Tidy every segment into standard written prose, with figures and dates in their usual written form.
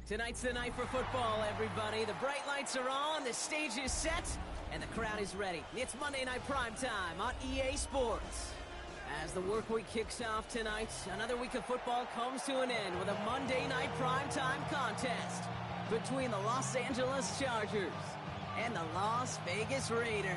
Tonight's the night for football, everybody. The bright lights are on, the stage is set, and the crowd is ready. It's Monday Night Primetime on EA Sports. As the work week kicks off tonight, another week of football comes to an end with a Monday Night Primetime contest between the Los Angeles Chargers and the Las Vegas Raiders.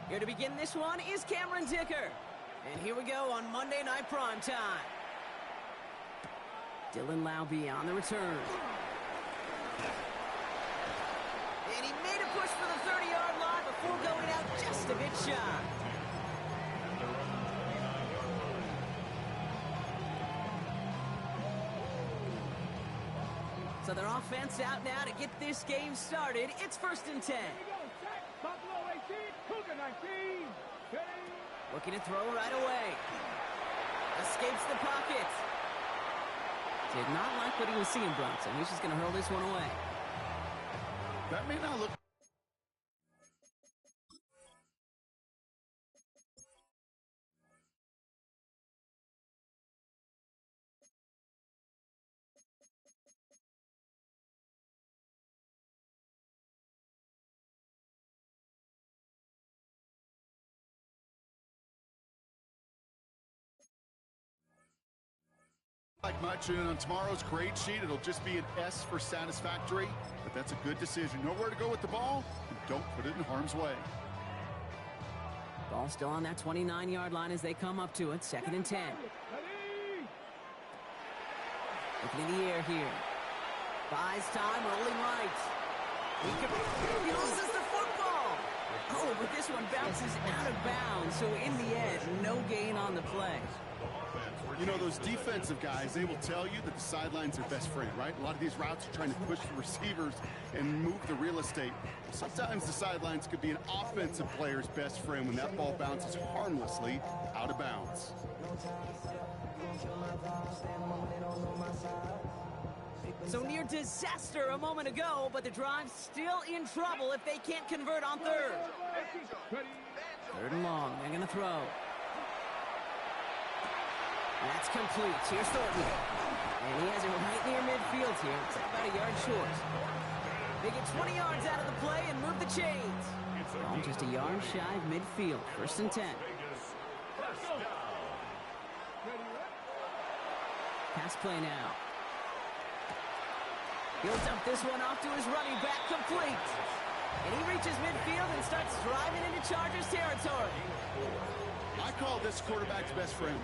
Here to begin this one is Cameron Dicker. And here we go on Monday Night Primetime. Dylan Laube on the return. And he made a push for the 30-yard line before going out just a bit shy. So their offense out now to get this game started. It's 1st and 10. Looking to throw right away. Escapes the pocket. Did not like what he was seeing, Bronson. He's just going to hurl this one away. That may not look... like much, and on tomorrow's grade sheet, it'll just be an S for satisfactory, but that's a good decision. Know where to go with the ball, and don't put it in harm's way. Ball still on that 29-yard line as they come up to it. 2nd and 10. Looking in the air here. Buys time, rolling right. He loses the football. Oh, but this one bounces out of bounds, so in the end, no gain on the play. You know, those defensive guys, they will tell you that the sideline's their best friend, right? A lot of these routes are trying to push the receivers and move the real estate. Sometimes the sidelines could be an offensive player's best friend when that ball bounces harmlessly out of bounds. So near disaster a moment ago, but the drive's still in trouble if they can't convert on 3rd. 3rd and long, they're going to throw. That's complete. Here's Thornton. And he has it right near midfield here. It's about a yard short. They get 20 yards out of the play and move the chains. Ball just a yard shy of midfield. 1st and 10. Pass play now. He'll dump this one off to his running back, complete. And he reaches midfield and starts driving into Chargers territory. I call this quarterback's best friend.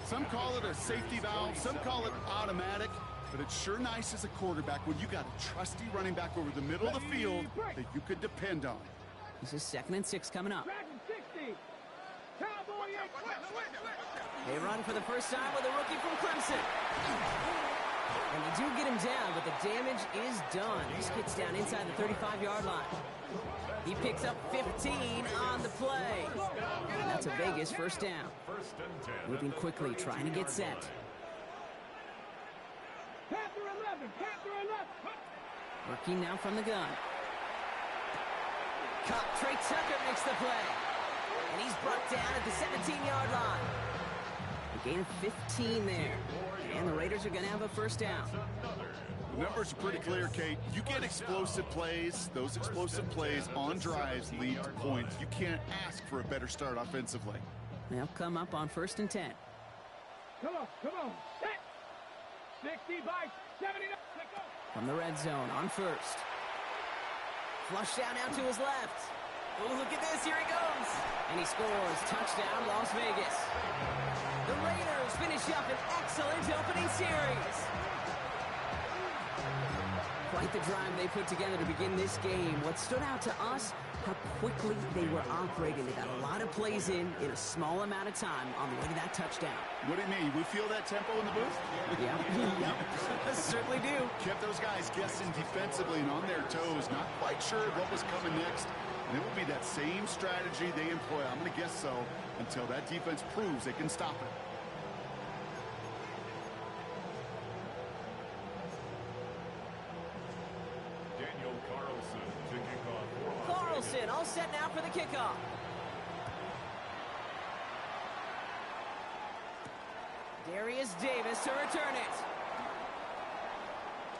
Some call it a safety valve, some call it automatic, but it's sure nice as a quarterback when you got a trusty running back over the middle of the field that you could depend on. This is 2nd and 6 coming up. They run for the first time with a rookie from Clemson. And they do get him down, but the damage is done. He gets down inside the 35-yard line. He picks up 15 on the play. And that's a Vegas 1st down. Moving quickly, trying to get set. Working now from the gun. Caught. Trey Tucker makes the play. And he's brought down at the 17-yard line. A gain of 15 there. And the Raiders are going to have a 1st down. The numbers are pretty clear, Kate. You get explosive plays. Those explosive plays on drives lead to points. You can't ask for a better start offensively. They'll come up on 1st and 10. Come on. Set. 60 by 70. From the red zone on 1st. Flush down out to his left. Oh, look at this. Here he goes. And he scores. Touchdown, Las Vegas. The Raiders finish up an excellent opening series. Quite the drive they put together to begin this game. What stood out to us how quickly they were operating. They got a lot of plays in a small amount of time on the way to that touchdown. What do you mean? We feel that tempo in the booth? Yeah, yep, certainly do. Kept those guys guessing defensively and on their toes, not quite sure what was coming next. And it will be that same strategy they employ, I'm going to guess so, until that defense proves they can stop it. Carlson all set now for the kickoff. Darius Davis to return it.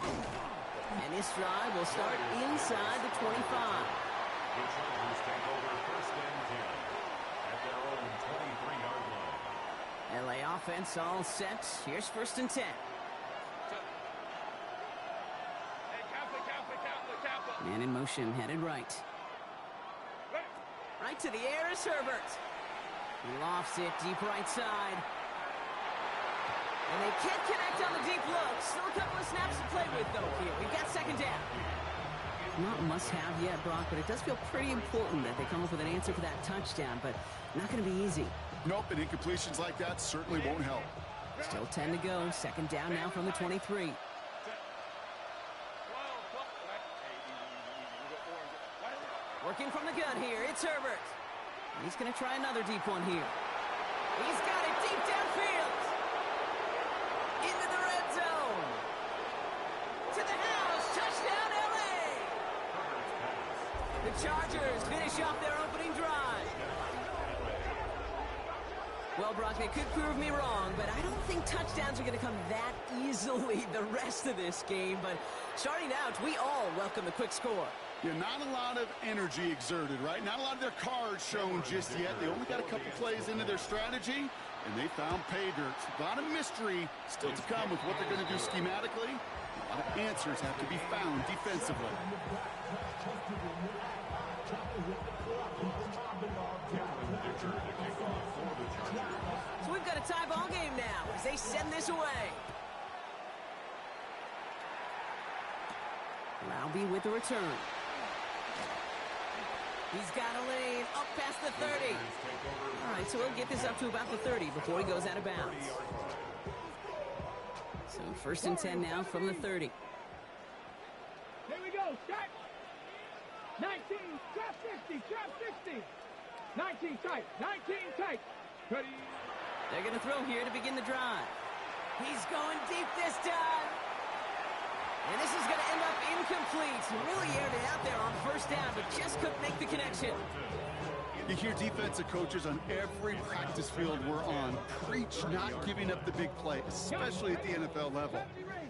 And this drive will start inside the 25. The Chargers take over first and 10 at their own 23-yard line. LA offense all set. Here's first and 10. Man in motion, headed right. Right to the air is Herbert. He lofts it deep right side. And they can't connect on the deep look. Still a couple of snaps to play with, though, here. We've got second down. Not must-have yet, Brock, but it does feel pretty important that they come up with an answer for that touchdown, but not going to be easy. Nope, and incompletions like that certainly won't help. Still 10 to go. Second down now from the 23. Working from the gun here, it's Herbert. He's going to try another deep one here. He's got it deep downfield. Into the red zone. To the house, touchdown LA. The Chargers finish off their opening drive. Well, Brock, they could prove me wrong, but I don't think touchdowns are going to come that easily the rest of this game. But starting out, we all welcome the quick score. Yeah, not a lot of energy exerted, right? Not a lot of their cards shown just yet. They only got a couple plays into their strategy, and they found pay dirt. A lot of mystery still to come with what they're going to do schematically. A lot of answers have to be found defensively. So we've got a tie ball game now as they send this away. Laube with the return. He's got a lane up past the 30. All right, so we'll get this up to about the 30 before he goes out of bounds. So first and 10 now from the 30. Here we go, start. 19, trap 50, trap 50. 19 tight, 19 tight. Ready. They're going to throw here to begin the drive. He's going deep this time. And this is going to end up incomplete. Really aired it out there on first down, but just couldn't make the connection. You hear defensive coaches on every practice field we're on preach not giving up the big play, especially at the NFL level.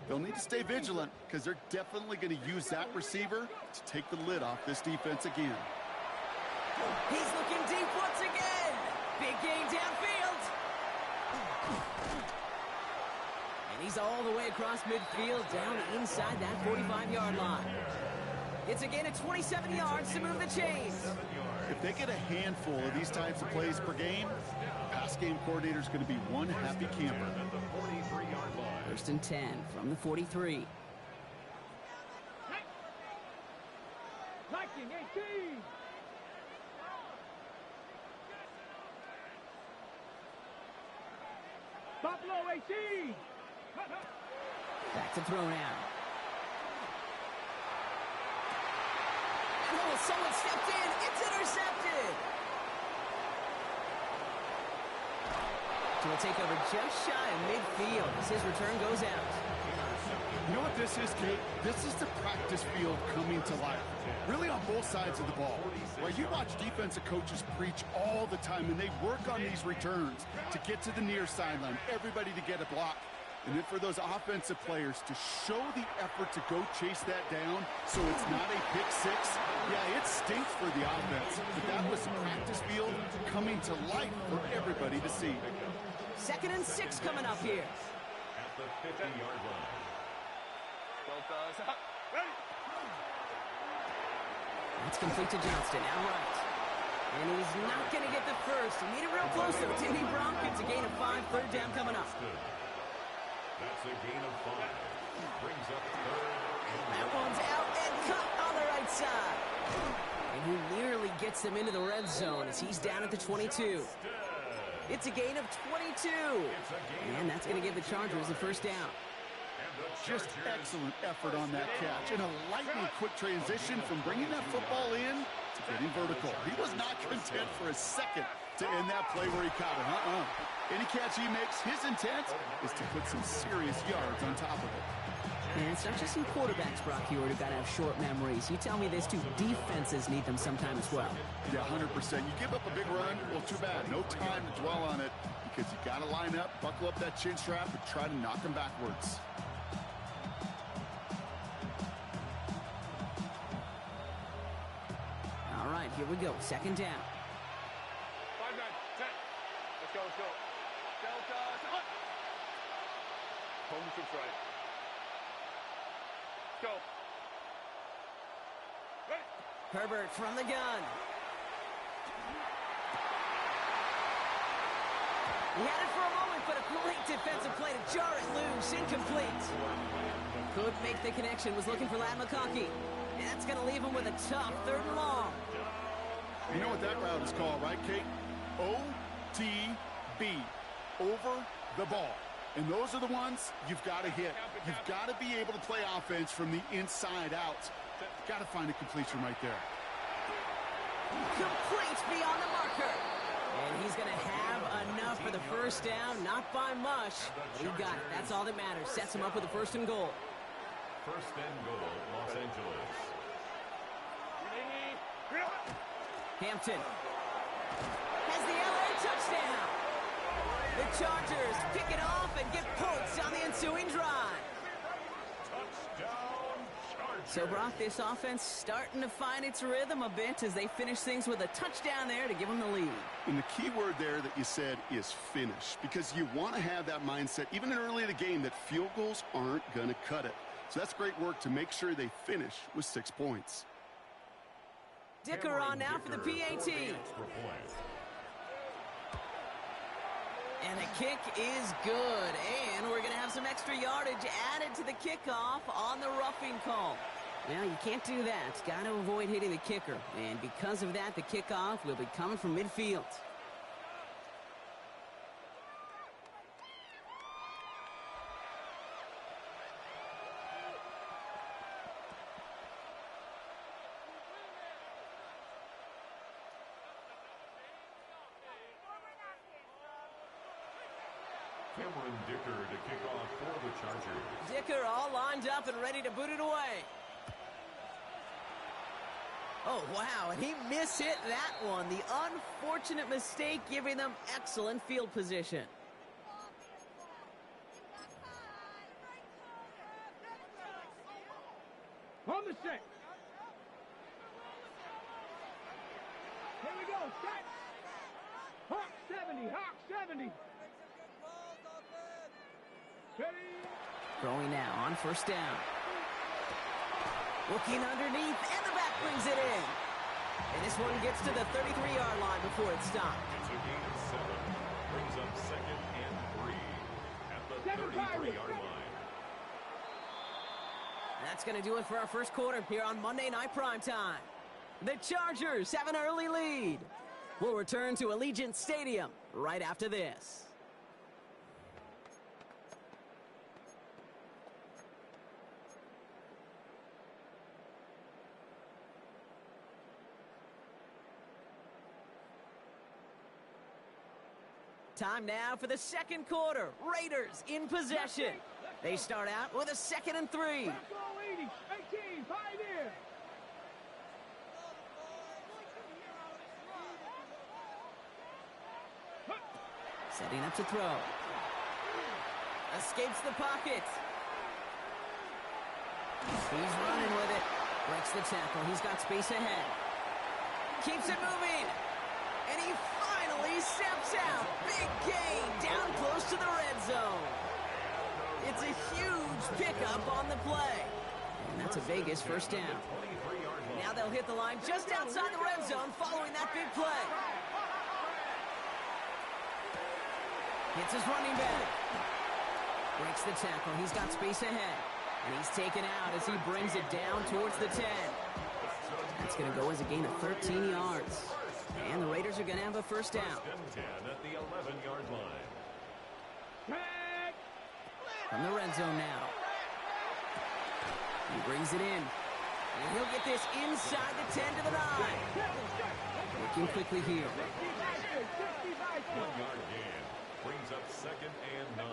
They'll need to stay vigilant because they're definitely going to use that receiver to take the lid off this defense again. He's looking deep once again. Big gain downfield. And he's all the way across midfield, down inside that 45-yard line. It's a gain of 27 yards to move the chains. If they get a handful of these types of plays per game, pass game coordinator's going to be one happy camper. First and 10 from the 43. Liking 18. Buffalo 18. Back to throw now. Oh, someone stepped in. It's intercepted. So we'll take over just shy of midfield as his return goes out. You know what this is, Kate? This is the practice field coming to life. Really on both sides of the ball. Where you watch defensive coaches preach all the time, and they work on these returns to get to the near sideline, everybody to get a block. And then for those offensive players to show the effort to go chase that down so it's not a pick six, yeah, it stinks for the offense. But that was practice field coming to life for everybody to see. 2nd and 6 coming up here. At the 50-yard line. That's complete to Johnston, outright. And he's not going to get the first. He made it real close, though. Timmy Brock gets a gain of 5, third down coming up. That's a gain of 5. Brings up third. That one's out and cut on the right side. And he nearly gets them into the red zone as he's down at the 22. It's a gain of 22. And that's going to give the Chargers the first down. Just excellent effort on that catch. And a lightning quick transition from bringing that football in to getting vertical. He was not content for a second to end that play where he caught it. Any catch he makes, his intent is to put some serious yards on top of it. And it's not just some quarterbacks, Brock Hewitt, who've got to have short memories. You tell me these two defenses need them sometime as well. Yeah, 100%. You give up a big run, well, too bad. No time to dwell on it because you got to line up, buckle up that chin strap, and try to knock them backwards. All right, here we go. Second down. 5, 9, 10. Let's go, let's go. Delta, up. Home troops right. Let's go. Ready. Herbert from the gun. He had it for a moment, but a great defensive play to jar it loose. Incomplete. Could make the connection. Was looking for Ladd McConkey. And that's going to leave him with a tough 3rd and long. You know what that route is called, right, Kate? OTB. Over the ball. And those are the ones you've got to hit. You've got to be able to play offense from the inside out. You've got to find a completion right there. Complete beyond the marker. And he's going to have enough for the first down. Not by much, but he got it. That's all that matters. Sets him up with a 1st and goal. 1st and goal, Los Angeles. Hampton has the LA touchdown. The Chargers pick it off and get points on the ensuing drive. Touchdown, Chargers. So, Brock, this offense starting to find its rhythm a bit as they finish things with a touchdown there to give them the lead. And the key word there that you said is finish, because you want to have that mindset, even early in the game, that field goals aren't going to cut it. So that's great work to make sure they finish with 6 points. Dicker on now for the PAT. And the kick is good. And we're going to have some extra yardage added to the kickoff on the roughing call. Now, you can't do that. Got to avoid hitting the kicker. And because of that, the kickoff will be coming from midfield. Cameron Dicker to kick off for the Chargers. Dicker all lined up and ready to boot it away. Oh, wow, and he mishit that one. The unfortunate mistake giving them excellent field position. On the set. Here we go, set. Hawk 70, Hawk 70. Ready. Throwing now on 1st down. Looking underneath, and the back brings it in. And this one gets to the 33-yard line before it stopped. It's a gain of 7. Brings up 2nd and 3 at the 33-yard line. That's going to do it for our first quarter here on Monday Night Primetime. The Chargers have an early lead. We'll return to Allegiant Stadium right after this. Time now for the second quarter. Raiders in possession. They start out with a 2nd and 3. Back goal 80, 18, 5 here. Setting up to throw. Escapes the pocket. He's running with it. Breaks the tackle. He's got space ahead. Keeps it moving. And he finally steps out. Big gain down close to the red zone. It's a huge pickup on the play. And that's a Vegas first down. Now they'll hit the line just outside the red zone following that big play. Hits his running back. Breaks the tackle. He's got space ahead. And he's taken out as he brings it down towards the 10. That's going to go as a gain of 13 yards. And the Raiders are going to have a first down. First and 10 at the 11-yard line. From the red zone now. He brings it in. And he'll get this inside the 10 to the 9. Looking quickly here. 1-yard gain. Brings up second and 9.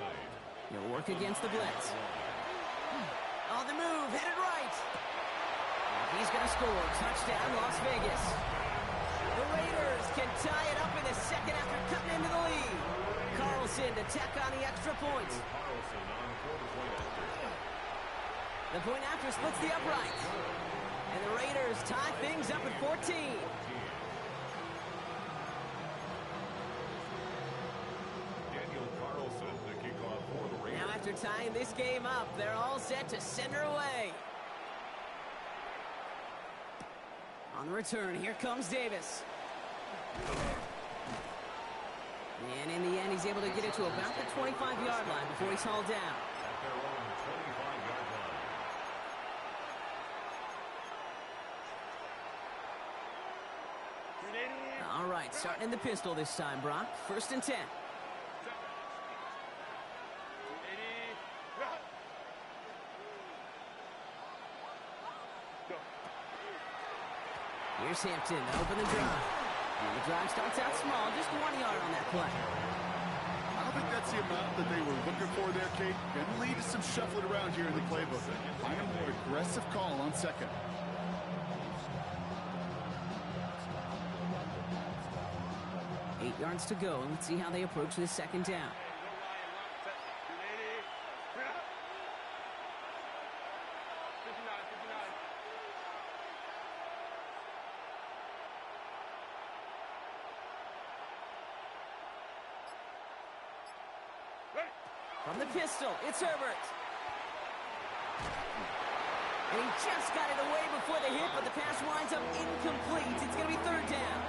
He'll work against the blitz. On the move, headed right. He's going to score. Touchdown, Las Vegas. The Raiders can tie it up in the second after cutting into the lead. Carlson to tack on the extra point. Carlson on for the point after. The point after splits the upright. And the Raiders tie things up at 14. Daniel Carlson, the kickoff for the Raiders. Now after tying this game up, they're all set to send her away. On the return, here comes Davis. And in the end, he's able to get it to about the 25-yard line before he's hauled down. At their own 25-yard line. All right, starting in the pistol this time, Brock. First and 10. Here's Hampton to open the drive. And the drive starts out small, just 1 yard on that play. I don't think that's the amount that they were looking for there, Kate. Going to lead to some shuffling around here in the playbook. Find a more aggressive call on second. Eight yards to go, and let's see how they approach this second down. From the pistol, it's Herbert. And he just got it away before the hit, but the pass winds up incomplete. It's going to be third down.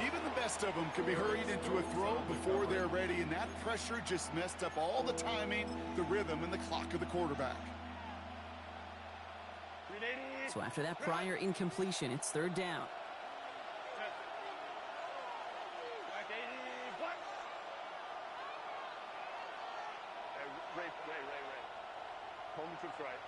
Even the best of them can be hurried into a throw before they're ready, and that pressure just messed up all the timing, the rhythm, and the clock of the quarterback. So after that prior incompletion, it's third down. Home troops right.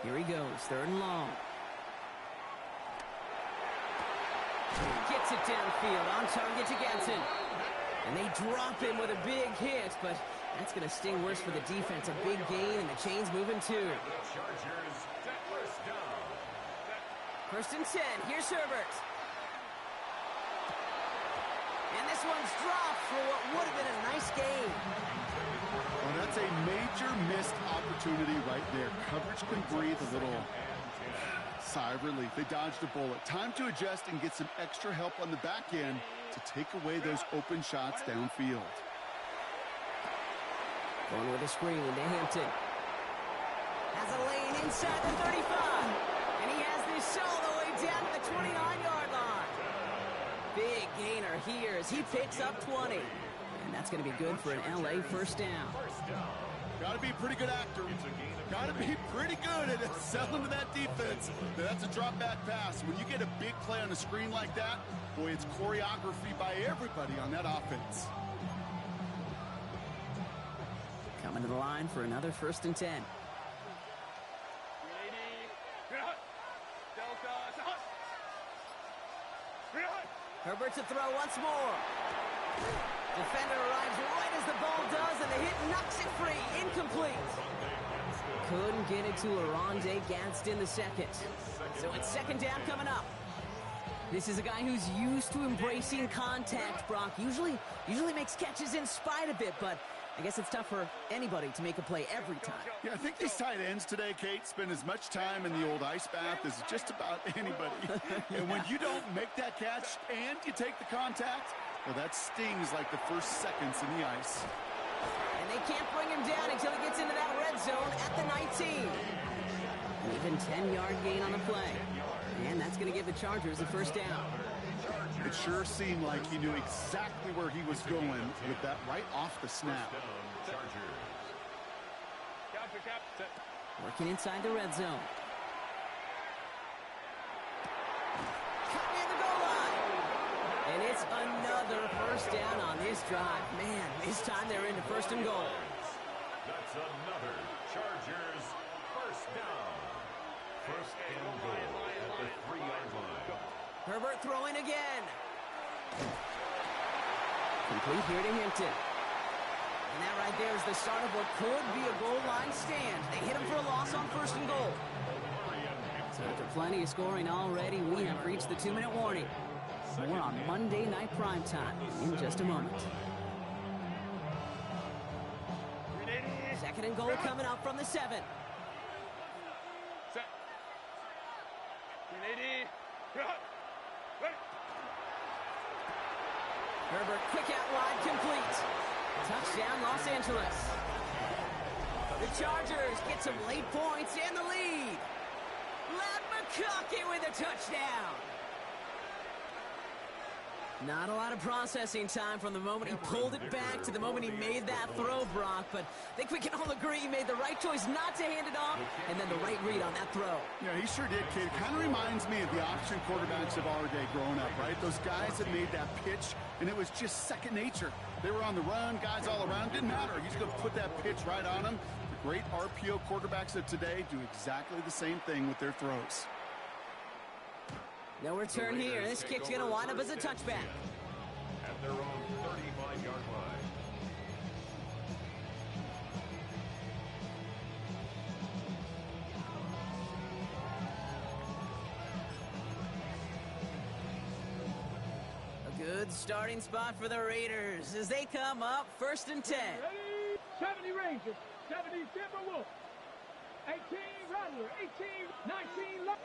Here he goes, third and long. Gets it downfield, on target to Ganson. And they drop him with a big hit, but that's going to sting worse for the defense. A big gain, and the chain's moving too. Chargers, first down. First and 10, here's Herbert. And this one's dropped for what would have been a nice game. Well, that's a major missed opportunity right there. Coverage can breathe a little sigh of relief. They dodged a bullet. Time to adjust and get some extra help on the back end to take away those open shots downfield. Going with a screen into Hampton. Has a lane inside the 35. And he has this all the way down to the 29-yard line. Big gainer here as he picks up 20. And that's going to be good for an LA first down. Got to be a pretty good actor. Got to be pretty good at selling to that defense. That's a drop back pass. When you get a big play on a screen like that, boy, it's choreography by everybody on that offense. Coming to the line for another first and 10. Herbert to throw once more. Defender arrives right as the ball does, and the hit knocks it free. Incomplete. Couldn't get it to Aronde Gadsden the second. So it's second down coming up. This is a guy who's used to embracing contact, Brock. Usually makes catches in spite of it, but I guess it's tough for anybody to make a play every time. Yeah, I think these tight ends today, Kate, spend as much time in the old ice bath as just about anybody. And when you don't make that catch and you take the contact, well, that stings like the first seconds in the ice. And they can't bring him down until he gets into that red zone at the 19. An even 10-yard gain on the play. And that's going to give the Chargers a first down. It sure seemed like he knew exactly where he was going with that right off the snap. Working inside the red zone. Caught near the goal line. And it's another first down on this drive. Man, this time they're into first and goal. That's another Chargers first down. First and goal at the 3-yard line. Herbert throwing again. Complete here to Hinton. And that right there is the start of what could be a goal line stand. They hit him for a loss on first and goal. So after plenty of scoring already, we have reached the 2-minute warning. More on Monday Night Primetime in just a moment. Second and goal coming up from the 7. Herbert quick out wide, complete. Touchdown, Los Angeles. The Chargers get some late points and the lead. Lad McConkey with a touchdown. Not a lot of processing time from the moment he pulled it back to the moment he made that throw, Brock. But I think we can all agree he made the right choice not to hand it off, and then the right read on that throw. Yeah, he sure did, kid. It kind of reminds me of the option quarterbacks of our day growing up, right? Those guys that made that pitch, and it was just second nature. They were on the run, guys all around. Didn't matter. He's going to put that pitch right on them. The great RPO quarterbacks of today do exactly the same thing with their throws. No return here. This kick's going to wind up as a touchback. At their own 35-yard line. A good starting spot for the Raiders as they come up first and 10. Ready? 70 Rangers, 70 Timberwolves, 18 Rattler, 18, 19 Love.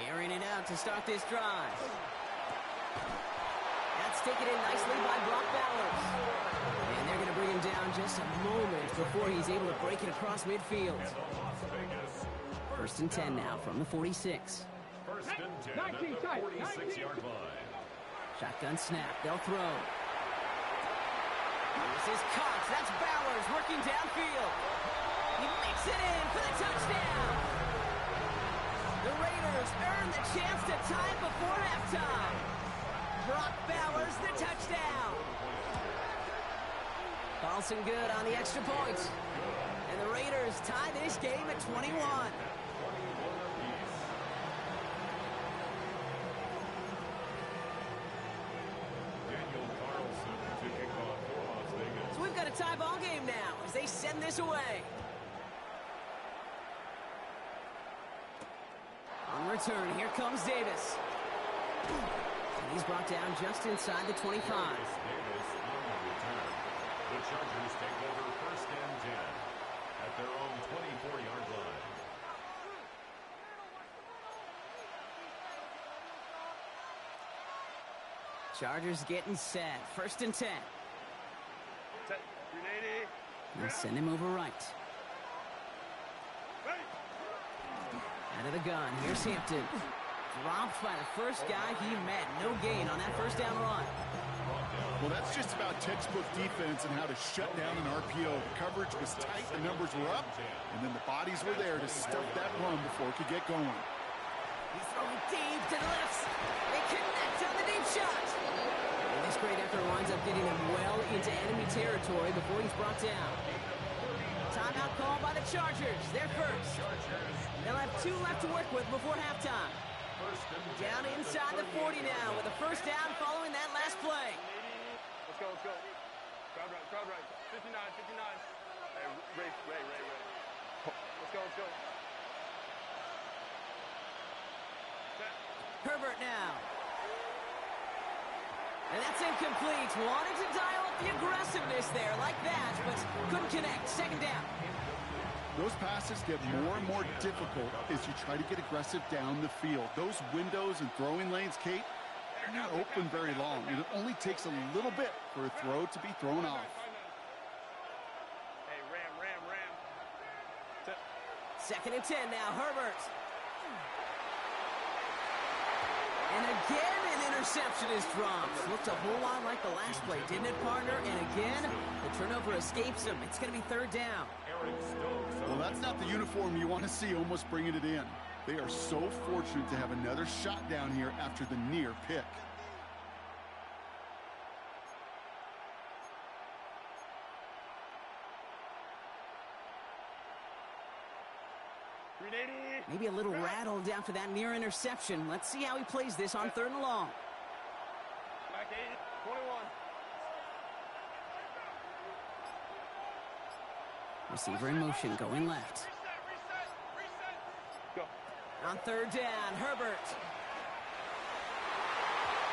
Airing it out to start this drive. That's taken in nicely by Brock Bowers. And they're going to bring him down just a moment before he's able to break it across midfield. First and 10 now from the 46. First and 10 at the 46-yard line. Shotgun snap. They'll throw. This is Cox. That's Bowers working downfield. He makes it in for the touchdown. The Raiders earn the chance to tie it before halftime. Brock Bowers, the touchdown. Carlson good on the extra point. And the Raiders tie this game at 21. So we've got a tie ball game now as they send this away. On return, here comes Davis. And he's brought down just inside the 25. Davis on the return. The Chargers take over first and 10 at their own 24-yard line. Chargers getting set. First and 10. They'll send him over right. Out of the gun, here's Hampton. Dropped by the first guy he met. No gain on that first down run. Well, that's just about textbook defense and how to shut down an RPO. The coverage was tight, the numbers were up, and then the bodies were there to stuff that run before it could get going. He's throwing deep to the left. They connect on the deep shot. And this great effort winds up getting him well into enemy territory before he's brought down. Timeout called by the Chargers. They're first. They'll have 2 left to work with before halftime. Down inside the 40 now with a first down following that last play. Let's go, let's go. Crowd right. 59. Hey, Ray. Let's go. Herbert now. And that's incomplete. Wanted to dial up the aggressiveness there like that, but couldn't connect. Second down. Those passes get more and more difficult as you try to get aggressive down the field. Those windows and throwing lanes, Kate, they're not open very long. And it only takes a little bit for a throw to be thrown off. Hey, Ram. Second and 10 now, Herbert. And again, an interception is dropped. Looked a whole lot like the last play, didn't it, partner? And again, the turnover escapes him. It's going to be third down. Well, that's not the uniform you want to see almost bringing it in. They are so fortunate to have another shot down here after the near pick. Maybe a little rattled after that near interception. Let's see how he plays this on 3rd and long. Back 21. Receiver in motion, going left. Go. On 3rd down, Herbert.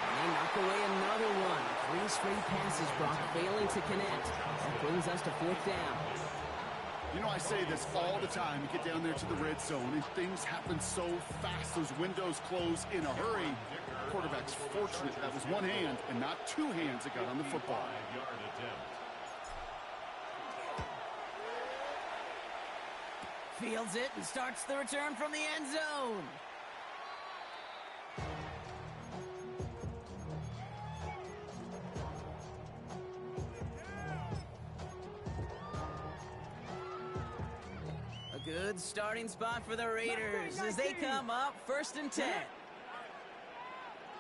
And they knock away another one. 3 straight passes, Brock, failing to connect. That brings us to 4th down. You know, I say this all the time. You get down there to the red zone, and things happen so fast. Those windows close in a hurry. The quarterback's fortunate that was one hand and not 2 hands that got on the football. Fields it and starts the return from the end zone. A good starting spot for the Raiders as they come up 1st and 10.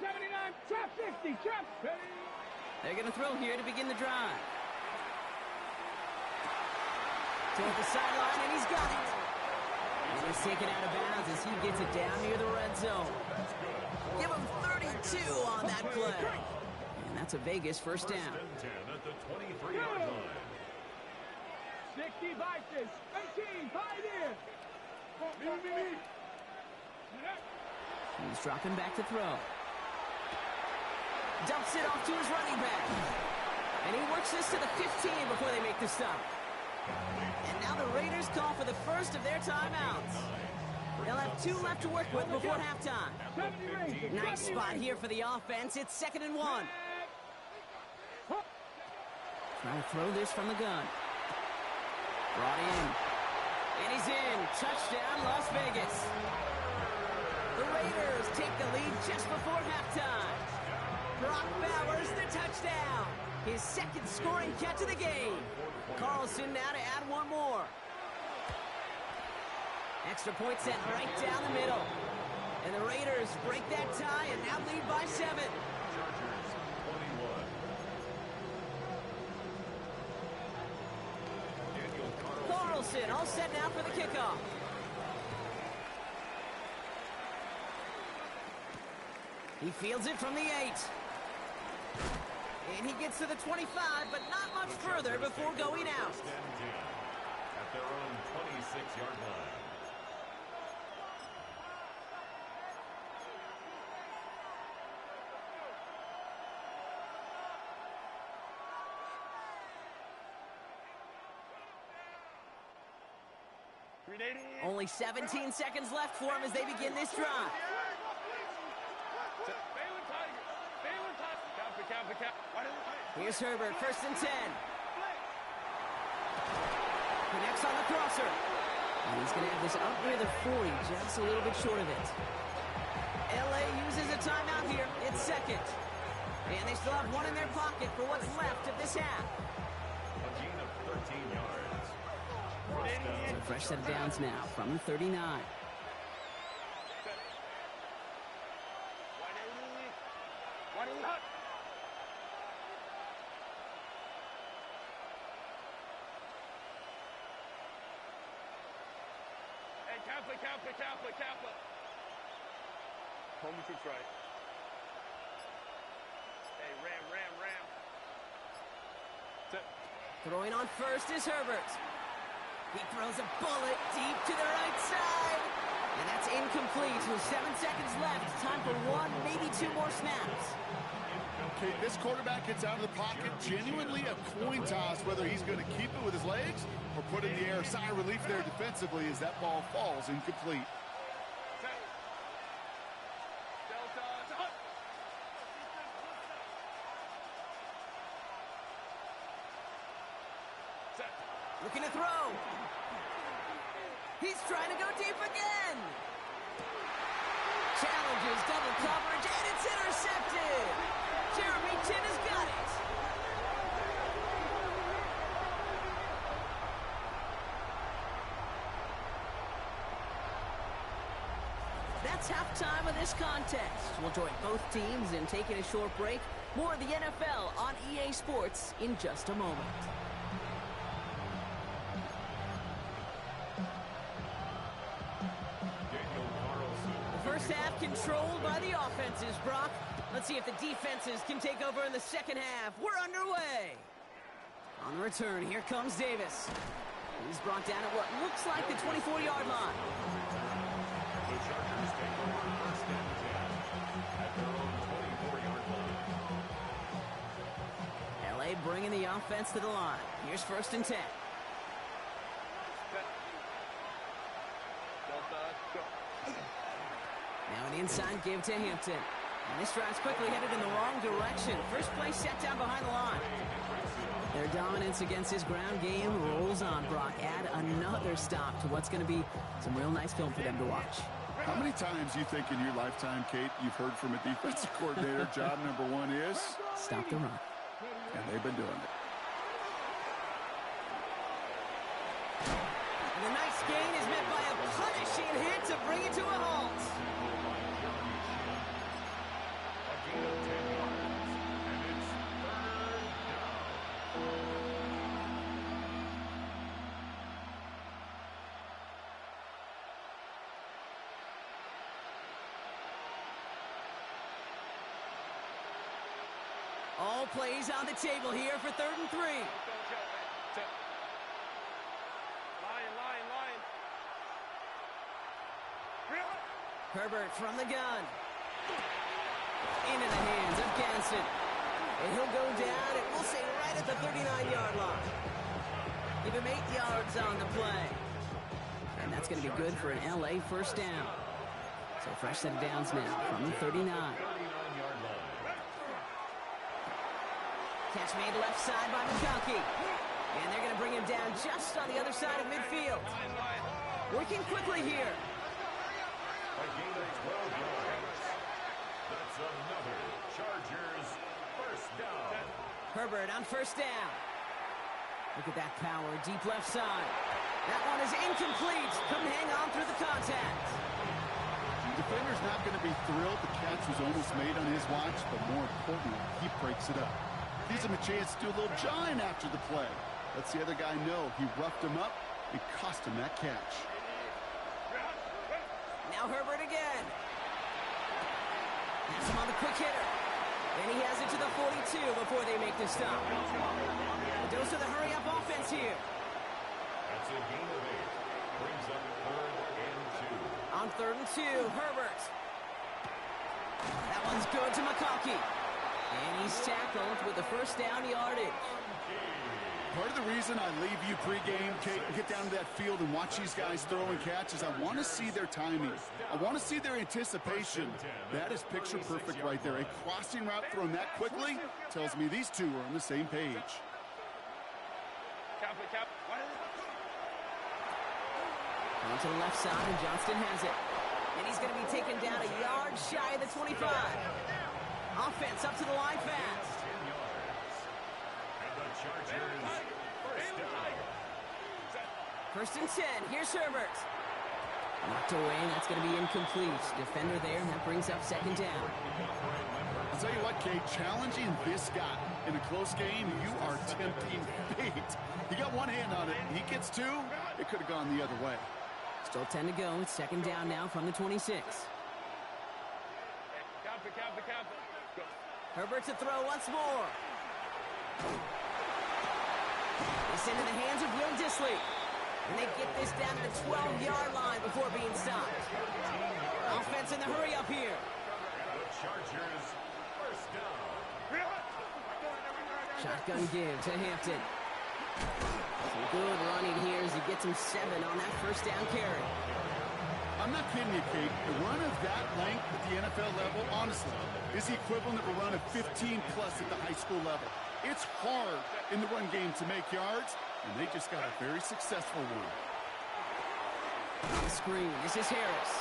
79, trap 50, trap 50. They're going to throw here to begin the drive. Toward the sideline, and he's got it. And he's taken out of bounds as he gets it down near the red zone. Give him 32 on that play. And that's a Vegas 1st down. 10 at the 23-yard line. 60 vices, 18, 5 in. He's dropping back to throw. Dumps it off to his running back. And he works this to the 15 before they make the stop. And now the Raiders call for the first of their timeouts. They'll have 2 left to work with before halftime. Nice spot here for the offense. It's 2nd and 1. Trying to throw this from the gun. Brought in. And he's in. Touchdown, Las Vegas. The Raiders take the lead just before halftime. Brock Bowers, the touchdown. His 2nd scoring catch of the game. Carlson now to add 1 more. Extra point set right down the middle. And the Raiders break that tie and now lead by 7. Carlson all set now for the kickoff. He fields it from the 8. And he gets to the 25, but not much further before going out. At their own 26-yard line. Only 17 seconds left for him as they begin this drive. Here's Herbert, 1st and 10. Connects on the crosser. And he's going to have this up near the 40, just a little bit short of it. LA uses a timeout here. It's 2nd. And they still have 1 in their pocket for what's left of this half. A gain of 13 yards. So fresh set of downs now from the 39. Kappa. Homie troops right. Hey, ram. Throwing on first is Herbert. He throws a bullet deep to the right side. And that's incomplete with 7 seconds left. Time for 1, maybe 2 more snaps. Okay, this quarterback gets out of the pocket. Genuinely a coin toss whether he's going to keep it with his legs or put in the air. Sigh of relief there defensively as that ball falls incomplete. Looking to throw. He's trying to go deep again. challenges double coverage, and it's intercepted. Jeremy Chin has got it. That's halftime of this contest. We'll join both teams in taking a short break. More of the NFL on EA Sports in just a moment. The first half controlled by the offenses, Brock. Let's see if the defenses can take over in the second half. We're underway. On the return, here comes Davis. He's brought down at what looks like the 24-yard line. The Chargers take over first and 10 at their own 24-yard line. LA bringing the offense to the line. Here's first and 10. Now an inside give to Hampton. And this drive's quickly headed in the wrong direction. First play set down behind the line. Their dominance against his ground game rolls on, Brock. Add another stop to what's going to be some real nice film for them to watch. How many times you think in your lifetime, Kate, you've heard from a defensive coordinator, job number one is? Stop the run. And they've been doing it. And the nice gain is met by a punishing hit to bring it to a halt. A gain of 10 yards, and it's third down. All plays on the table here for 3rd and 3. Herbert from the gun. Into the hands of Ganson. And he'll go down, and we'll say right at the 39-yard line. Give him 8 yards on the play. And that's going to be good for an LA first down. So fresh set of downs now from the 39. Catch made left side by McConkey. And they're going to bring him down just on the other side of midfield. Working quickly here. A gain of 12 yards. That's another Chargers first down. Herbert on first down. Look at that power, deep left side. That one is incomplete. Couldn't hang on through the contact. The defender's not going to be thrilled the catch was almost made on his watch, but more importantly, he breaks it up. Gives him a chance to do a little jawing after the play. Lets the other guy know he roughed him up and cost him that catch. Now Herbert again. That's him on the quick hitter. Then he has it to the 42 before they make the stop. A dose of the hurry-up offense here. That's a gain of 8. Brings up 3rd and 2. On 3rd and 2, Herbert. That one's good to McConkey. And he's tackled with the first down yardage. Part of the reason I leave you pregame, Kate, and get down to that field and watch these guys throw and catch is I want to see their timing. I want to see their anticipation. That is picture perfect right there. A crossing route thrown that quickly tells me these two are on the same page. On to the left side, and Johnston has it. And he's going to be taken down a yard shy of the 25. Offense up to the line fast. 10 yards. And the Chargers first down. First and 10. Here's Herbert. Knocked away. That's going to be incomplete. Defender there. That brings up second down. I'll tell you what, Kate, challenging this guy in a close game, you are tempting fate. He got one hand on it. He gets two. It could have gone the other way. Still 10 to go. It's second down now from the 26. Herbert to throw once more. It's into the hands of Will Dissly. And they get this down to the 12-yard line before being stopped. Offense in the hurry up here. The Chargers first down. Shotgun give to Hampton. Some good running here as he gets him 7 on that first down carry. I'm not kidding you, Kate. The run of that length at the NFL level, honestly, is the equivalent of a run of 15-plus at the high school level. It's hard in the run game to make yards, and they just got a very successful one. On the screen, this is Harris.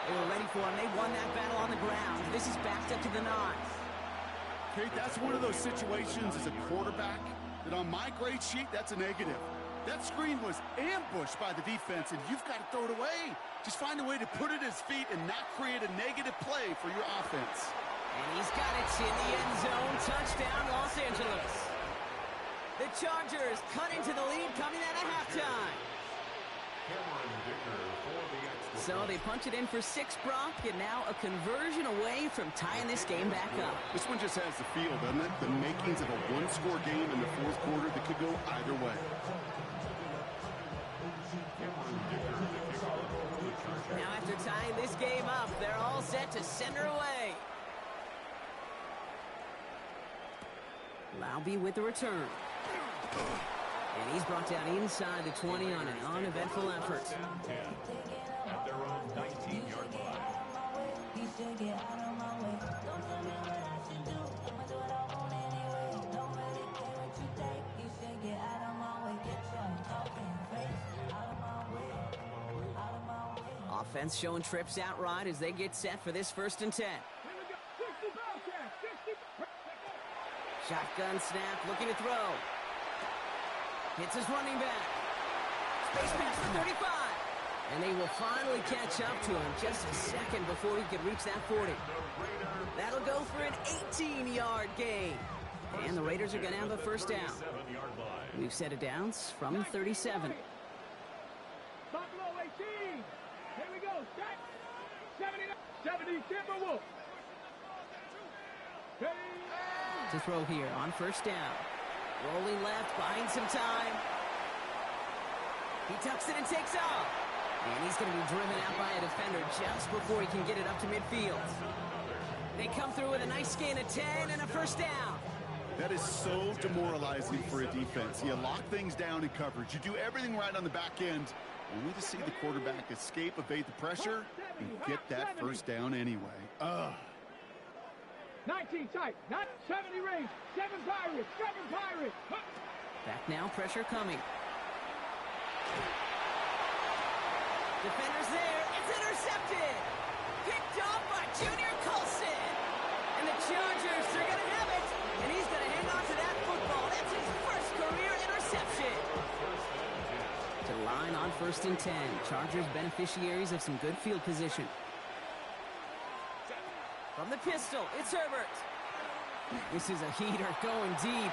They were ready for him. They won that battle on the ground. This is backed up to the nines. Kate, that's one of those situations as a quarterback that on my grade sheet, that's a negative. That screen was ambushed by the defense, and you've got to throw it away. Just find a way to put it at his feet and not create a negative play for your offense. And he's got it in the end zone. Touchdown, Los Angeles. The Chargers cut into the lead coming out of halftime. So they punch it in for 6, Brock, and now a conversion away from tying this game back up. This one just has the feel, doesn't it? The makings of a one-score game in the fourth quarter that could go either way. Now after tying this game up, they're all set to send her away. Laube with the return. And he's brought down inside the 20 on an uneventful effort. At their own 19-yard line. Offense showing trips out right as they get set for this 1st and 10. Here we go. 60 Bobcats. 60. Shotgun snap, looking to throw. Hits his running back. Space pass for 35. And they will finally catch up to him just a second before he could reach that 40. That'll go for an 18-yard gain. And the Raiders are going to have a 1st down. We've set it downs from 37. Buffalo 18. Here we go. Set. 70 Timberwolves. To throw here on 1st down. Rolling left, buying some time. He tucks it and takes off. And he's going to be driven out by a defender just before he can get it up to midfield. They come through with a nice gain of 10 and a 1st down. That is so demoralizing for a defense. You lock things down in coverage. You do everything right on the back end, only to see the quarterback escape, evade the pressure, and get that 1st down anyway. 19 tight, not 70 range, 7 Pirates, 7 Pirates. Back now, pressure coming. Defender's there, it's intercepted. Picked off by Junior Colson. And the Chargers are going to have it, and he's going to hang on to that football. That's his 1st career interception. To line on 1st and 10. Chargers beneficiaries of some good field position. From the pistol, it's Herbert. This is a heater going deep.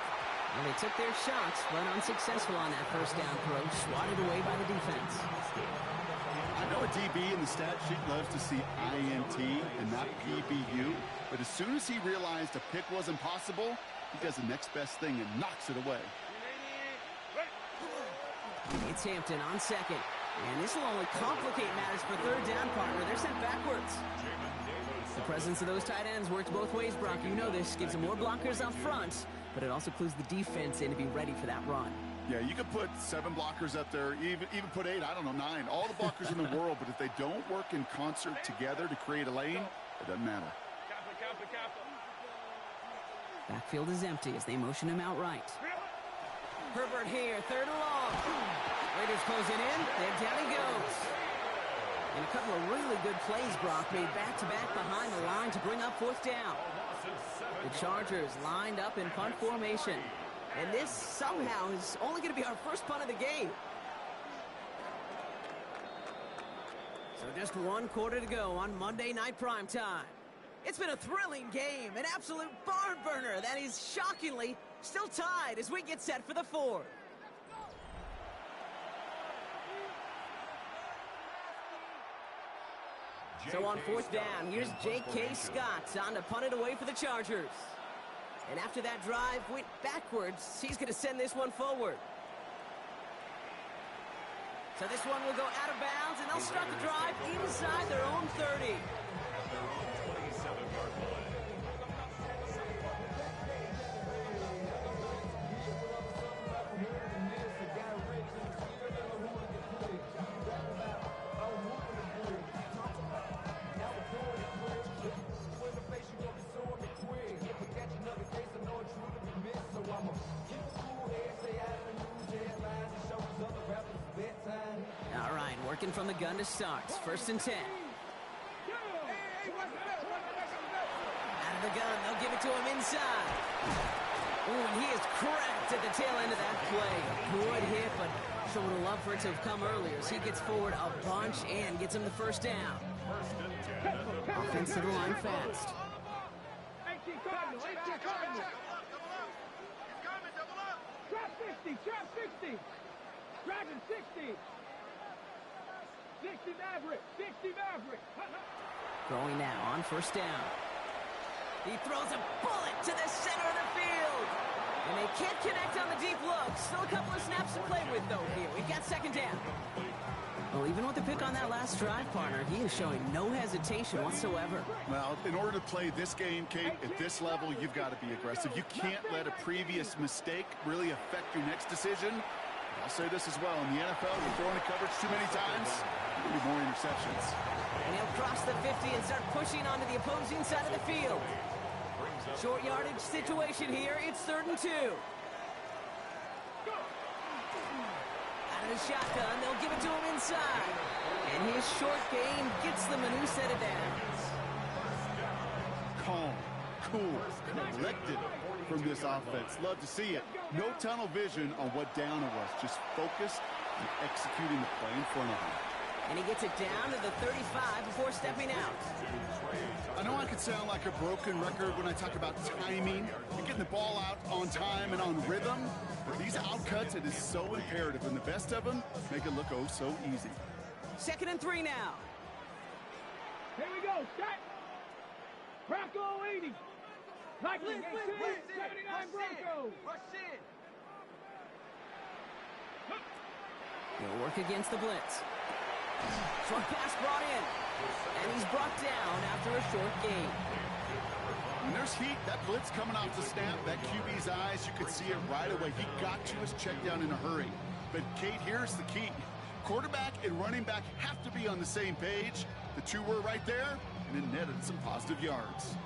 And they took their shots, but unsuccessful on that 1st down throw, swatted away by the defense. I know a DB in the stat sheet loves to see INT and not PBU, but as soon as he realized a pick wasn't possible, he does the next best thing and knocks it away. It's Hampton on 2nd. And this will only complicate matters for 3rd down, partner. They're sent backwards. The presence of those tight ends works both ways, Brock. You know this. Gives them more blockers up front, but it also clues the defense in to be ready for that run. Yeah, you could put 7 blockers up there, even put 8, I don't know, 9. All the blockers in the world, but if they don't work in concert together to create a lane, it doesn't matter. Backfield is empty as they motion him out right. Herbert here, 3rd and long. Raiders closing in, then down he goes. And a couple of really good plays, Brock, made back-to-back behind the line to bring up 4th down. The Chargers lined up in punt formation. And this somehow is only going to be our 1st punt of the game. So just 1 quarter to go on Monday Night Primetime. It's been a thrilling game, an absolute barn burner that is shockingly still tied as we get set for the 4th. So on 4th down, here's J.K. Scott on to punt it away for the Chargers. And after that drive went backwards, he's going to send this one forward. So this one will go out of bounds, and they'll start the drive inside their own 30. All right, working from the gun to start. 1st and 10. Out of the gun, they'll give it to him inside. Ooh, and he is cracked at the tail end of that play. Good hit, but showing a love for it to have come earlier as he gets forward a bunch and gets him the first down. Offense to the line fast. 18 Cardinal, 18 Cardinal. Trap 60, trap 60. Dragon 60. 60 Maverick, 60 Maverick. Throwing now on first down. He throws a bullet to the center of the field. And they can't connect on the deep look. Still a couple of snaps to play with, though, here. We've got second down. Well, even with the pick on that last drive, partner, he is showing no hesitation whatsoever. Well, in order to play this game, Kate, at this level, you've got to be aggressive. You can't let a previous mistake really affect your next decision. I'll say this as well. In the NFL, you're throwing the coverage too many times, there'll be more interceptions. And he'll cross the 50 and start pushing onto the opposing side of the field. Short yardage situation here. It's 3rd and 2. Out of the shotgun, they'll give it to him inside. And his short game gets them a new set of downs. Calm, cool, collected from this offense. Love to see it. No tunnel vision on what down it was. Just focused on executing the play in front of him. And he gets it down to the 35 before stepping out. I know I could sound like a broken record when I talk about timing and getting the ball out on time and on rhythm, but these outcuts, it is so imperative, and the best of them make it look oh so easy. 2nd and 3 now. Here we go, set. Bronco 80. Lightning 18, 79 Bronco. He'll work against the blitz. Short pass brought in. And he's brought down after a short gain. When there's heat, that blitz coming off the snap, that QB's eyes, you could see it right away. He got to his check down in a hurry. But, Kate, here's the key. Quarterback and running back have to be on the same page. The two were right there, and it netted some positive yards.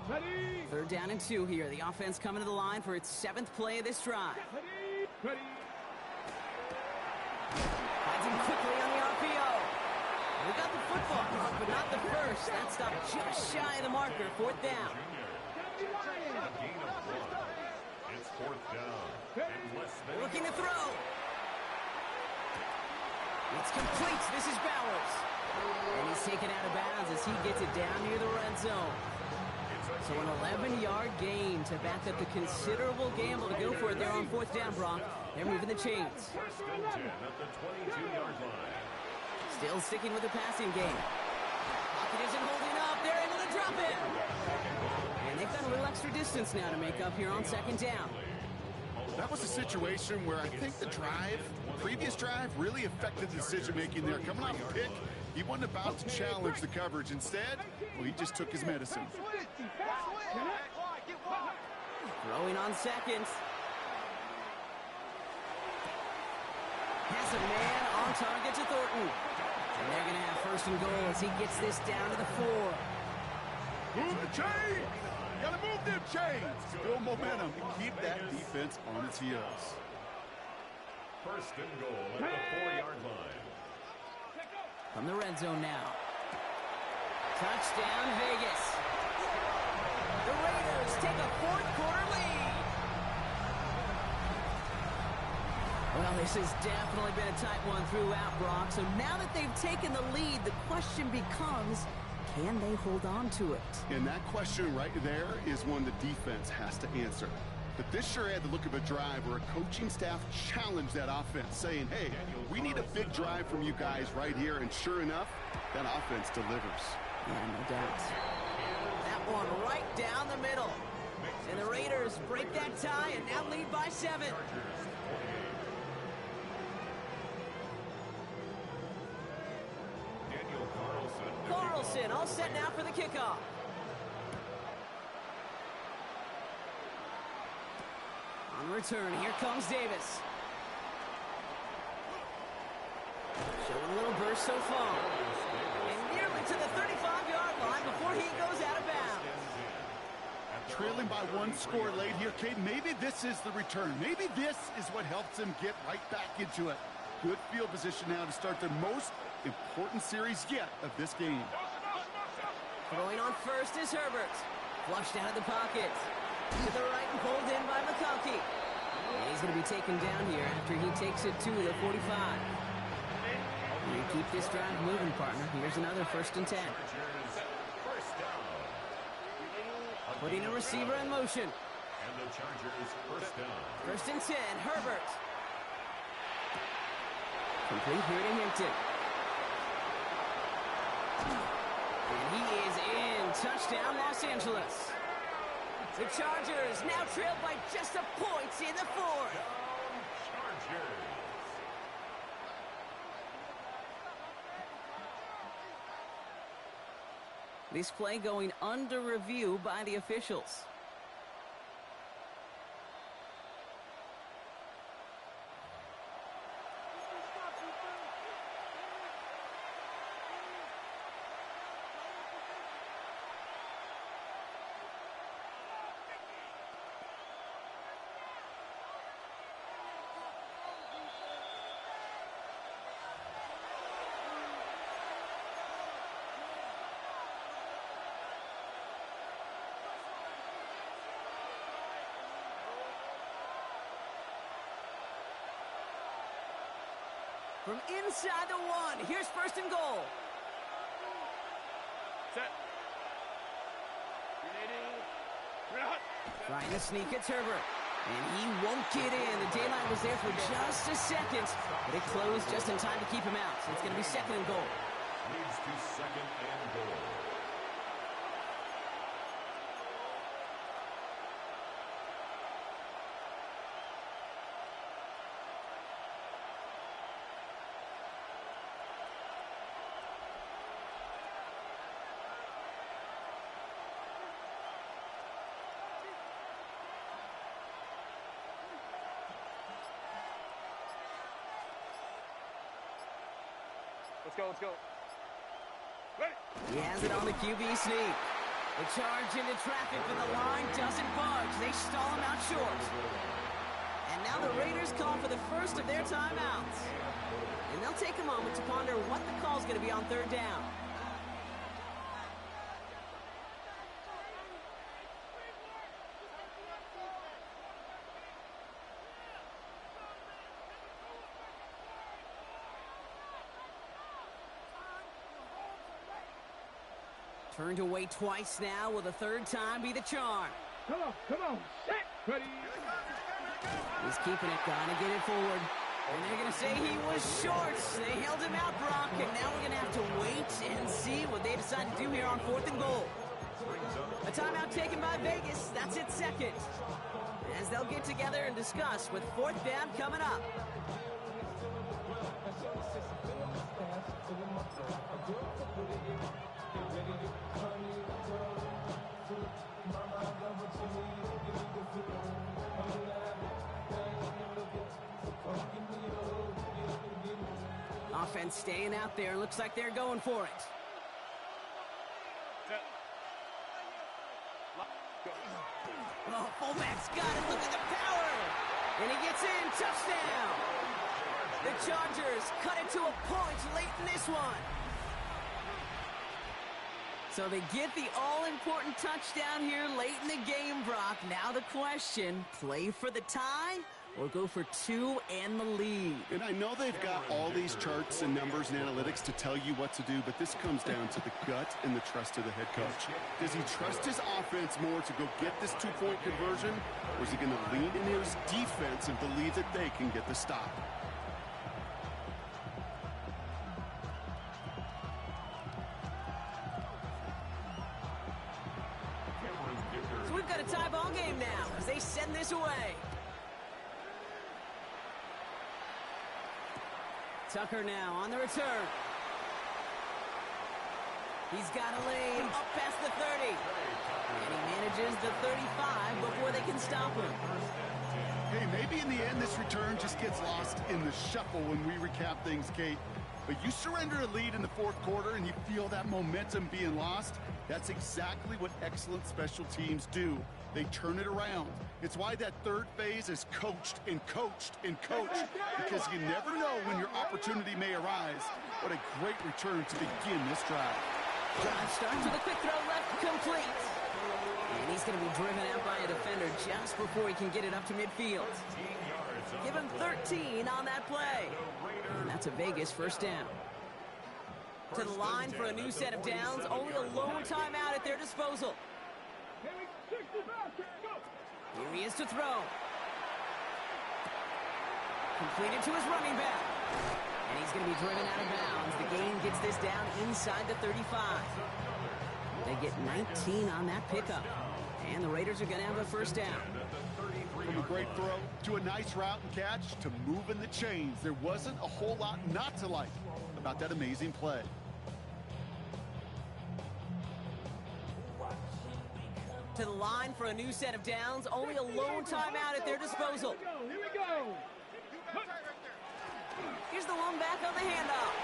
Ready. 3rd down and 2 here. The offense coming to the line for its 7th play of this drive. Ready. Finds him quickly on the RPO. We got the football, but not the first. That stopped just shy of the marker. 4th down. It's 4th down. And less than Looking to throw. It's complete. This is Bowers. And he's taken out of bounds as he gets it down near the red zone. So an 11-yard gain to back up the considerable gamble to go for it there on 4th down, Brock. They're moving the chains. 1st and 10 at the 22-yard line. Still sticking with the passing game. Pocket isn't holding up. They're able to drop it. And they've got a little extra distance now to make up here on 2nd down. That was a situation where I think the previous drive, really affected the decision-making there. Coming off a pick, he wasn't about to challenge the coverage. Instead, well, he just took his medicine. Throwing on 2nd. Has a man on target to Thornton. And they're going to have 1st and goal as he gets this down to the 4. Move the chains! Gotta move them chains! Build momentum and keep that defense on its heels. 1st and goal at the 4-yard line. From the red zone now. Touchdown, Vegas. The Raiders take a 4th quarter lead. Well, this has definitely been a tight one throughout, Brock. So now that they've taken the lead, the question becomes, can they hold on to it? And that question right there is one the defense has to answer. But this sure had the look of a drive where a coaching staff challenged that offense, saying, hey, we need a big drive from you guys right here. And sure enough, that offense delivers. Yeah, no doubt. That one right down the middle. And the Raiders break that tie and now lead by 7. Carlson all set now for the kickoff. On return, here comes Davis. Showing a little burst so far. And nearly to the 35-yard line before he goes out of bounds. Trailing by 1 score late here, Kate. Maybe this is the return. Maybe this is what helps him get right back into it. Good field position now to start the most important series yet of this game. Throwing on first is Herbert. Flushed out of the pocket. To the right and pulled in by McConkey. And he's going to be taken down here after he takes it to the 45. You keep this drive moving, partner. Here's another 1st and 10. First down. Putting a receiver in motion. And the Chargers first down. 1st and 10, Herbert. Complete here to Hinton. And he is in. Touchdown, Los Angeles. The Chargers now trailed by just a point in the 4th. Chargers. This play going under review by the officials. From inside the 1, here's 1st and goal. Set. Trying to sneak, it's Herbert. And he won't get in. The daylight was there for just a second, but it closed just in time to keep him out. So it's going to be 2nd and goal. Leads to 2nd and goal. Let's go. Ready? He has it on the QB sneak. The charge into traffic, but the line doesn't budge. They stall him out short. And now the Raiders call for the first of their timeouts. And they'll take a moment to ponder what the call's going to be on 3rd down. Turned away twice now. Will the 3rd time be the charm? Come on. Set. Ready. He's keeping it, gonna get it forward. And they're gonna say he was short. They held him out, Brock, and now we're gonna have to wait and see what they decide to do here on 4th and goal. A timeout taken by Vegas. That's its 2nd. As they'll get together and discuss with 4th down coming up. Offense staying out there. Looks like they're going for it. Oh, fullback's got it. Look at the power. And he gets in. Touchdown. The Chargers cut it to a point late in this one. So they get the all-important touchdown here late in the game, Brock. Now the question, play for the tie or go for 2 and the lead? And I know they've got all these charts and numbers and analytics to tell you what to do, but this comes down to the gut and the trust of the head coach. Does he trust his offense more to go get this 2-point conversion, or is he going to lean in his defense and believe that they can get the stop? So we've got a tie ball game now as they send this away. Tucker now on the return. He's got a lane up past the 30. And he manages the 35 before they can stop him. Hey, maybe in the end this return just gets lost in the shuffle when we recap things, Kate. But you surrender a lead in the 4th quarter and you feel that momentum being lost. That's exactly what excellent special teams do. They turn it around. It's why that 3rd phase is coached and coached and coached, because you never know when your opportunity may arise. What a great return to begin this drive. Drive starts with a quick throw left, complete. And he's going to be driven out by a defender just before he can get it up to midfield. Give him 13 on that play. And that's a Vegas first down. To the line for a new set of downs. Only a lone timeout at their disposal. Here he is to throw. Completed to his running back. And he's going to be driven out of bounds. The gain gets this down inside the 35. They get 19 on that pickup. And the Raiders are going to have a first down. From a great throw to a nice route and catch to moving the chains. There wasn't a whole lot not to like about that amazing play. To the line for a new set of downs. Only a lone timeout at their disposal. Here we go. Here's the lone back on the handoff.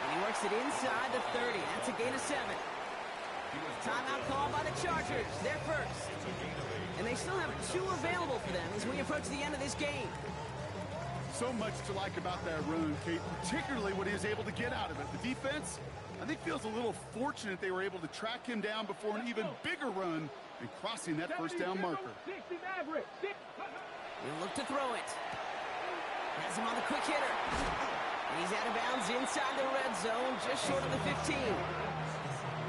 And he works it inside the 30. That's a gain of 7. Timeout called by the Chargers. They're first. And they still have 2 available for them as we approach the end of this game. So much to like about that run, Kate, particularly what he was able to get out of it. The defense, I think, feels a little fortunate they were able to track him down before an even bigger run and crossing that first down marker. He'll look to throw it. Has him on the quick hitter. And he's out of bounds inside the red zone, just short of the 15.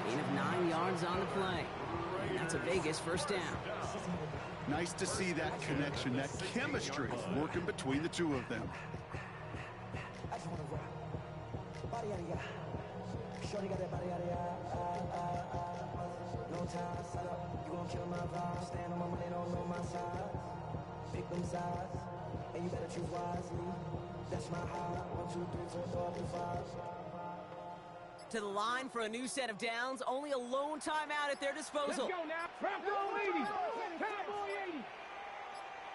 Gain of 9 yards on the play. And that's a Vegas first down. Nice to see that connection, that chemistry working between the 2 of them. And you better choose wisely. That's my high. 1, 2, 3, 4, 5. To the line for a new set of downs. Only a lone timeout at their disposal. Let's go now. Cowboy 80. Cowboy 80.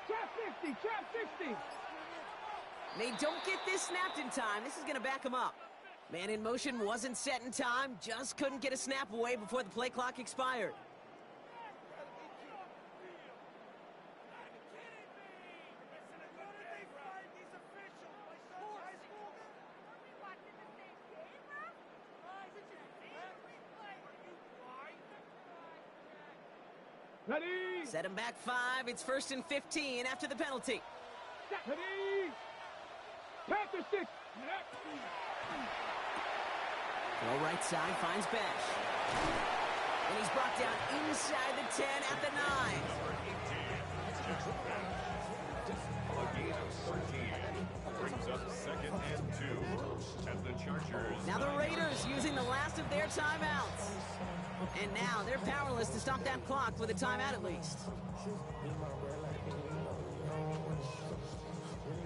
Trap 50. Trap 60. They don't get this snapped in time. This is going to back them up. Man in motion wasn't set in time. Just couldn't get a snap away before the play clock expired. Ready. Set him back 5. It's 1st and 15 after the penalty. Ready. Panther 6. Throw right side, finds Bash. And he's brought down inside the 10 at the 9. A gain of 13 brings up 2nd and 2 at the Chargers. Now the Raiders using the last of their timeouts. And now they're powerless to stop that clock with a timeout at least.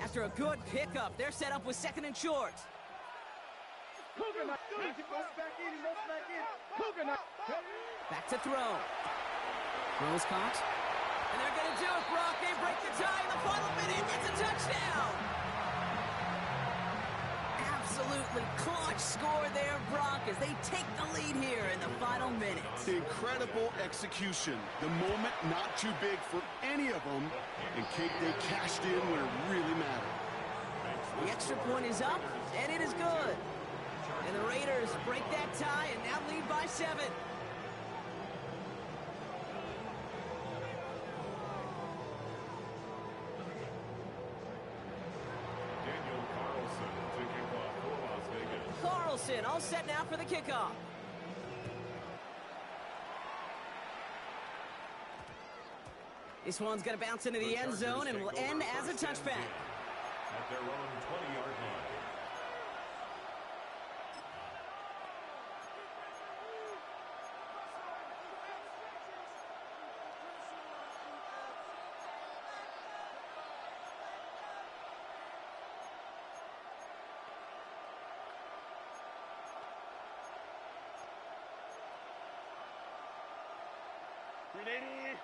After a good pickup, they're set up with 2nd and short. Coconut. Coconut. Back to throw. Throws caught. And they're going to do it, Brock. They break the tie in the final minute. It's a touchdown. Absolutely clutch score there, Brock, as they take the lead here in the final minute. Incredible execution. The moment not too big for any of them. And Kate, they cashed in when it really mattered. The extra point is up, and it is good. And the Raiders break that tie and now lead by 7. Carlson all set now for the kickoff. This one's going to bounce into the end zone and will end as a touchback. At their own 20-yard line.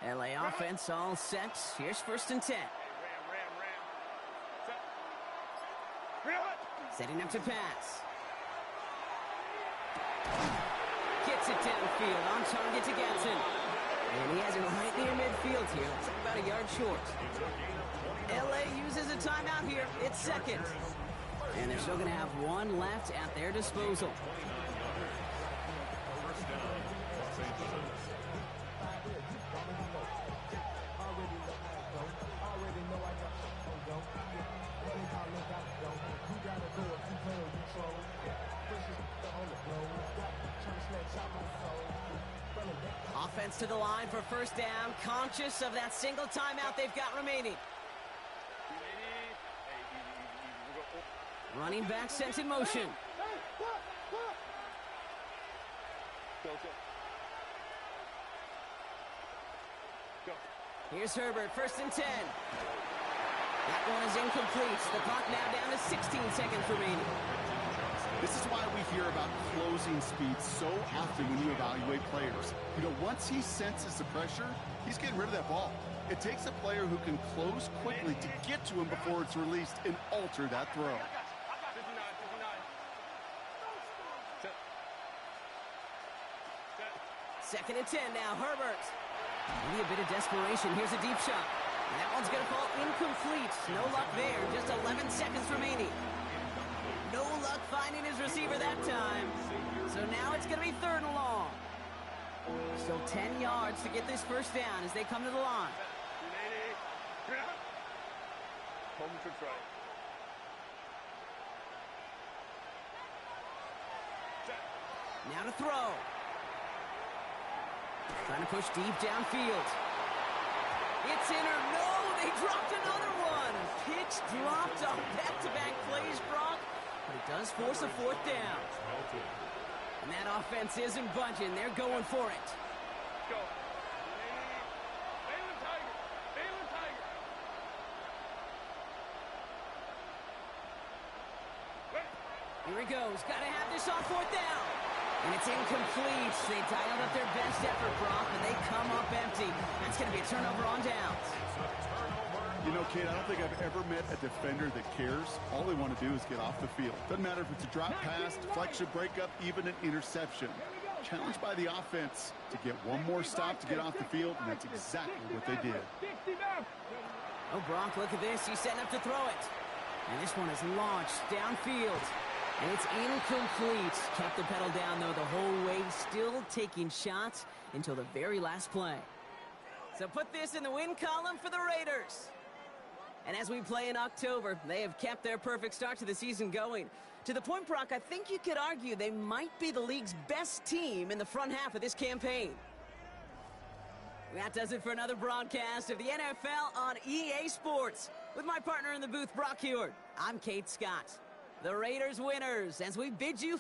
LA offense all set. Here's 1st and 10. Setting up to pass. Gets it downfield, on target to Gatson. And he has it right near midfield here. It's about a yard short. LA uses a timeout here. It's 2nd. And they're still going to have one left at their disposal. First down, Los Angeles. Offense to the line for first down, conscious of that single timeout they've got remaining. Running back sent in motion. Here's Herbert, 1st and 10. That one is incomplete. The clock now down to 16 seconds remaining. This is why we hear about closing speed so often when you evaluate players. You know, once he senses the pressure, he's getting rid of that ball. It takes a player who can close quickly to get to him before it's released and alter that throw. Second and 10 now, Herbert. Maybe a bit of desperation. Here's a deep shot. And that one's going to fall incomplete. No luck there. Just 11 seconds remaining. No luck finding his receiver that time. So now it's going to be 3rd and long. Still 10 yards to get this first down as they come to the line. Now to throw. Trying to push deep downfield. It's in or no, they dropped another one. Pitch dropped on back-to-back plays, Brock. But it does force a 4th down. And that offense isn't budging. They're going for it. Here he goes. Got to have this on 4th down. And it's incomplete. They dialed up their best effort, Brock, but they come up empty. That's going to be a turnover on downs. You know, Kate, I don't think I've ever met a defender that cares. All they want to do is get off the field. Doesn't matter if it's a drop pass, deflection, breakup, even an interception. Challenged by the offense to get one more stop to get off the field, and that's exactly what they did. Oh, Brock, look at this. He's setting up to throw it. And this one is launched downfield. And it's incomplete. Kept the pedal down, though, the whole way. Still taking shots until the very last play. So put this in the win column for the Raiders. And as we play in October, they have kept their perfect start to the season going. To the point, Brock, I think you could argue they might be the league's best team in the front half of this campaign. That does it for another broadcast of the NFL on EA Sports. With my partner in the booth, Brock Heward, I'm Kate Scott. The Raiders winners as we bid you